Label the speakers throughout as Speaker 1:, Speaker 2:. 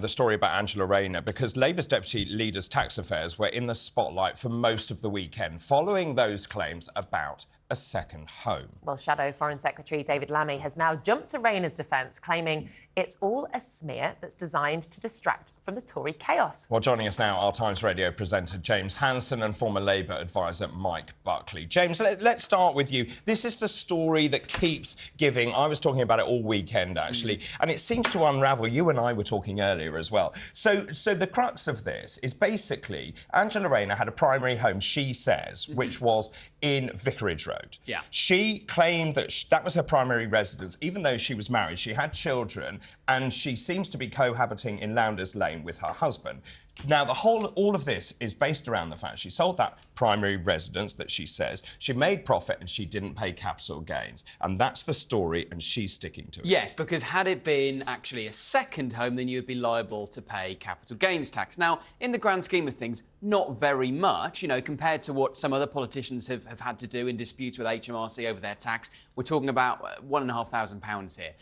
Speaker 1: The story about Angela Rayner, because Labour's deputy leader's tax affairs were in the spotlight for most of the weekend, following those claims about a second home.
Speaker 2: Well, Shadow Foreign Secretary David Lammy has now jumped to Rayner's defence, claiming it's all a smear that's designed to distract from the Tory chaos.
Speaker 1: Well, joining us now, our Times Radio presenter James Hanson and former Labour advisor Mike Buckley. James, let's start with you. This is the story that keeps giving. I was talking about it all weekend, actually, and it seems to unravel. You and I were talking earlier as well. So the crux of this is basically Angela Rayner had a primary home, she says, which was in Vicarage Road.
Speaker 3: Yeah.
Speaker 1: She claimed that that was her primary residence, even though she was married. She had children, and she seems to be cohabiting in Lowndes Lane with her husband. Now, all of this is based around the fact she sold that primary residence that she says she made profit and she didn't pay capital gains. And that's the story, and she's sticking to it.
Speaker 3: Yes, because had it been actually a second home, then you'd be liable to pay capital gains tax. Now, in the grand scheme of things, not very much, you know, compared to what some other politicians have had to do in disputes with HMRC over their tax. We're talking about £1,500 here.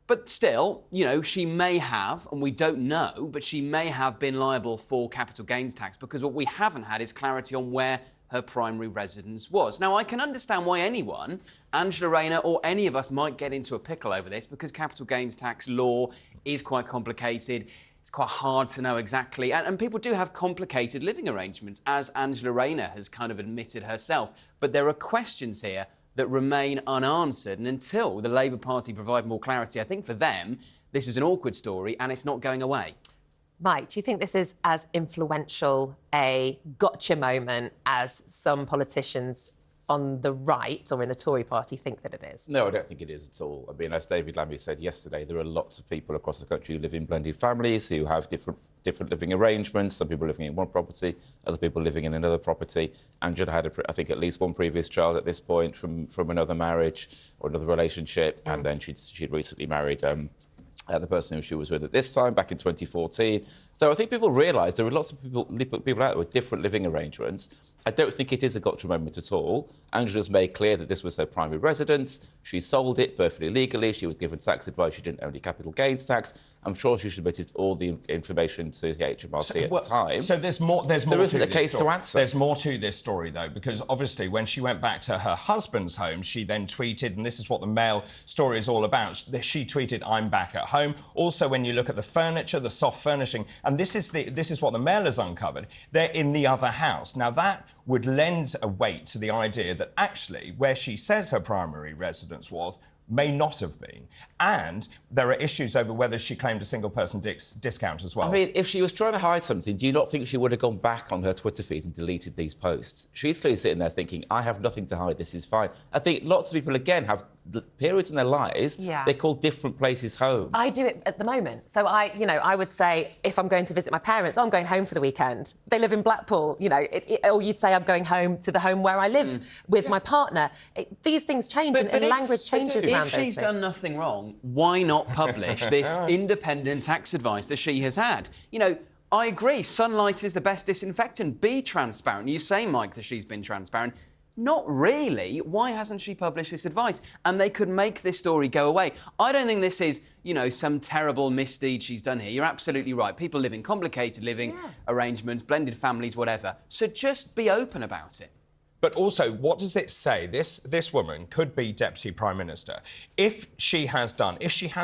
Speaker 3: But still, you know, she may have, and we don't know, but she may have been liable for capital gains tax, because what we haven't had is clarity on where her primary residence was. Now, I can understand why anyone, Angela Rayner or any of us, might get into a pickle over this, because capital gains tax law is quite complicated. It's quite hard to know exactly. And people do have complicated living arrangements, as Angela Rayner has kind of admitted herself. But there are questions here that remain unanswered, and until the Labour Party provide more clarity, I think for them, this is an awkward story and it's not going away.
Speaker 2: Mike, do you think this is as influential a gotcha moment as some politicians on the right or in the Tory party think that it is?
Speaker 4: No, I don't think it is at all. I mean, as David Lammy said yesterday, there are lots of people across the country who live in blended families, who have different living arrangements. Some people living in one property, other people living in another property. Angela had, I think, at least one previous child at this point from another marriage or another relationship, and then she'd recently married the person who she was with at this time, back in 2014. So I think people realise there are lots of people out there with different living arrangements. I don't think it is a gotcha moment at all. Angela's made clear that this was her primary residence. She sold it perfectly legally. She was given tax advice. She didn't owe any capital gains tax. I'm sure she submitted all the information to the HMRC at the time.
Speaker 1: So there isn't
Speaker 4: a case to answer.
Speaker 1: There's more to this story, though, because obviously when she went back to her husband's home, she then tweeted, and this is what the Mail story is all about, she tweeted, "I'm back at home." Also, when you look at the furniture, the soft furnishing, and this is what the Mail has uncovered, they're in the other house. Now, that would lend a weight to the idea that actually where she says her primary residence was may not have been. And there are issues over whether she claimed a single-person discount as well.
Speaker 4: I mean, if she was trying to hide something, do you not think she would have gone back on her Twitter feed and deleted these posts? She's clearly sitting there thinking, I have nothing to hide, this is fine. I think lots of people, again, have periods in their lives they call different places home.
Speaker 2: I do it at the moment. So I would say, if I'm going to visit my parents, I'm going home for the weekend. They live in Blackpool, you know, or you'd say I'm going home to the home where I live with my partner. These things change, and language changes around those things.
Speaker 3: If she's done nothing wrong, why not publish this independent tax advice that she has had? You know, I agree, sunlight is the best disinfectant. Be transparent. You say, Mike, that she's been transparent. Not really. Why hasn't she published this advice? And they could make this story go away. I don't think this is, you know, some terrible misdeed she's done here. You're absolutely right. People live in complicated living arrangements, blended families, whatever. So just be open about it.
Speaker 1: But also, what does it say? This woman could be Deputy Prime Minister. If she has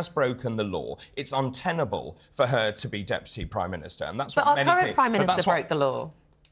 Speaker 1: broken the law, it's untenable for her to be Deputy Prime Minister. And that's
Speaker 2: but
Speaker 1: what
Speaker 2: our current Prime Minister broke the law.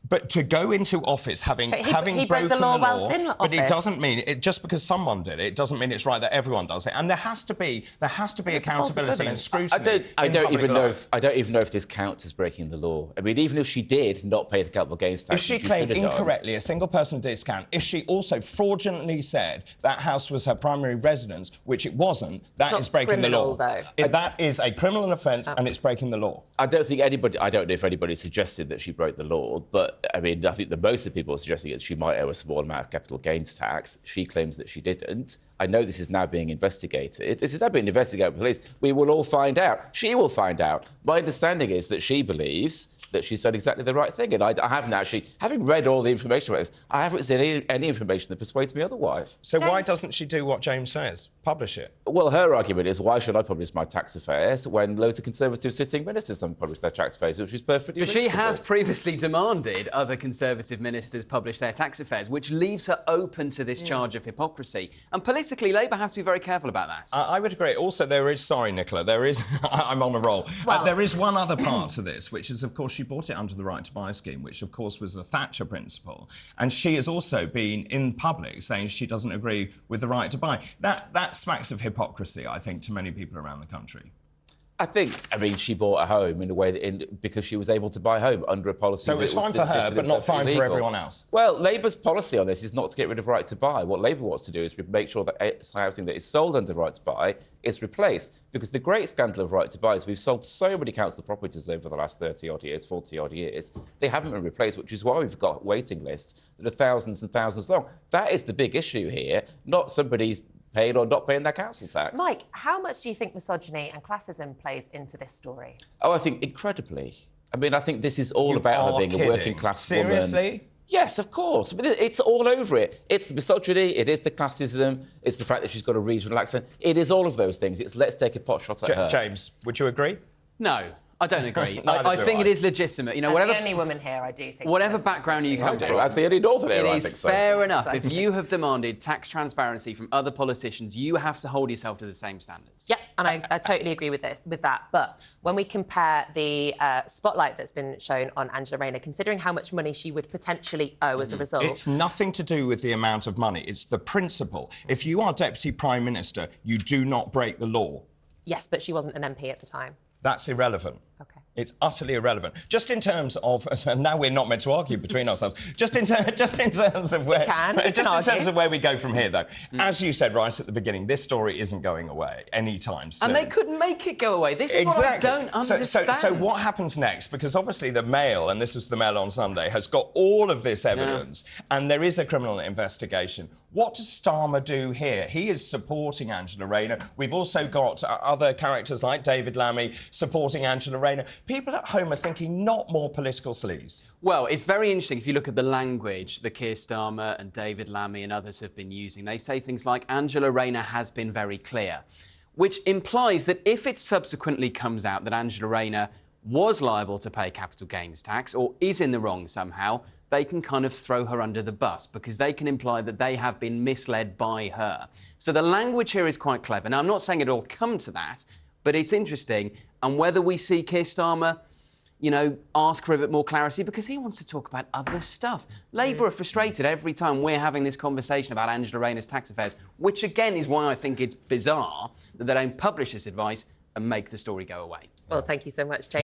Speaker 1: But to go into office having
Speaker 2: he
Speaker 1: broken
Speaker 2: broke the law whilst in office.
Speaker 1: But it doesn't mean just because someone did it doesn't mean it's right that everyone does it. And there has to be accountability and scrutiny.
Speaker 4: I don't even know if this counts as breaking the law. I mean, even if she did not pay the capital gains tax,
Speaker 1: if she claimed incorrectly a single-person discount, if she also fraudulently said that house was her primary residence, which it wasn't, that is breaking the law. That is a criminal offence, and it's breaking the law.
Speaker 4: I don't know if anybody suggested that she broke the law, but I mean, I think the most of the people are suggesting that she might owe a small amount of capital gains tax. She claims that she didn't. I know this is now being investigated. This is now being investigated by police. We will all find out. She will find out. My understanding is that she believes that she's done exactly the right thing. And I haven't actually, having read all the information about this, I haven't seen any information that persuades me otherwise.
Speaker 1: So
Speaker 2: James?
Speaker 1: why doesn't she do what James says? Publish it.
Speaker 4: Well, her argument is, why should I publish my tax affairs when loads of Conservative sitting ministers don't publish their tax affairs, which is perfectly
Speaker 3: But she
Speaker 4: reasonable.
Speaker 3: has previously demanded other Conservative ministers publish their tax affairs, which leaves her open to this charge of hypocrisy. And politically, Labour has to be very careful about that.
Speaker 1: I would agree. Also, there is... Sorry, Nicola. There is... I'm on a roll.
Speaker 2: Well-
Speaker 1: there is one other part to this, which is, of course, she bought it under the Right to Buy scheme, which, of course, was a Thatcher principle. And she has also been in public saying she doesn't agree with the right to buy. That smacks of hypocrisy, I think, to many people around the country.
Speaker 4: I mean, she bought a home in a way because she was able to buy a home under a policy.
Speaker 1: So it's fine for her, but not fine for everyone else.
Speaker 4: Well, Labour's policy on this is not to get rid of right to buy. What Labour wants to do is make sure that housing that is sold under right to buy is replaced. Because the great scandal of right to buy is we've sold so many council properties over the last 30-odd years, 40-odd years, they haven't been replaced, which is why we've got waiting lists that are thousands and thousands long. That is the big issue here, not somebody's paying or not paying their council tax.
Speaker 2: Mike, how much do you think misogyny and classism plays into this story?
Speaker 4: Oh, I think incredibly. I mean, I think this is all about her being a working class woman.
Speaker 1: Seriously?
Speaker 4: Yes, of course. I mean, it's all over it. It's the misogyny, it is the classism, it's the fact that she's got a regional accent. It is all of those things. It's let's take a pot shot at her.
Speaker 1: James, would you agree?
Speaker 3: No, I don't agree.
Speaker 1: Neither
Speaker 3: I
Speaker 1: do
Speaker 3: think
Speaker 1: I.
Speaker 3: it is legitimate. You know,
Speaker 2: As
Speaker 3: whatever
Speaker 2: the only woman here, I do think...
Speaker 3: whatever
Speaker 2: this
Speaker 3: background you come
Speaker 2: misogyny.
Speaker 3: from,
Speaker 4: As the only northern
Speaker 3: it
Speaker 4: here, I
Speaker 3: is
Speaker 4: think so.
Speaker 3: fair enough. If you have demanded tax transparency from other politicians, you have to hold yourself to the same standards.
Speaker 2: Yeah, and I totally agree with that. But when we compare the spotlight that's been shown on Angela Rayner, considering how much money she would potentially owe as a result...
Speaker 1: It's nothing to do with the amount of money. It's the principle. If you are Deputy Prime Minister, you do not break the law.
Speaker 2: Yes, but she wasn't an MP at the time.
Speaker 1: That's irrelevant.
Speaker 2: OK.
Speaker 1: It's utterly irrelevant. Just in terms of... Now we're not meant to argue between ourselves. Just in terms of where...
Speaker 2: We can
Speaker 1: Just in
Speaker 2: argue.
Speaker 1: terms of where we go from here, though. As you said right at the beginning, this story isn't going away anytime soon.
Speaker 3: And they couldn't make it go away. This is what I don't understand.
Speaker 1: So what happens next? Because obviously the Mail, and this was the Mail on Sunday, has got all of this evidence, and there is a criminal investigation. What does Starmer do here? He is supporting Angela Rayner. We've also got other characters like David Lammy supporting Angela Rayner. People at home are thinking not more political sleaze.
Speaker 3: Well, it's very interesting if you look at the language that Keir Starmer and David Lammy and others have been using. They say things like, Angela Rayner has been very clear, which implies that if it subsequently comes out that Angela Rayner was liable to pay capital gains tax or is in the wrong somehow, they can kind of throw her under the bus because they can imply that they have been misled by her. So the language here is quite clever. Now, I'm not saying it'll come to that, but it's interesting. And whether we see Keir Starmer, you know, ask for a bit more clarity because he wants to talk about other stuff. Labour are frustrated every time we're having this conversation about Angela Rayner's tax affairs, which again is why I think it's bizarre that they don't publish this advice and make the story go away.
Speaker 2: Well, thank you so much, James.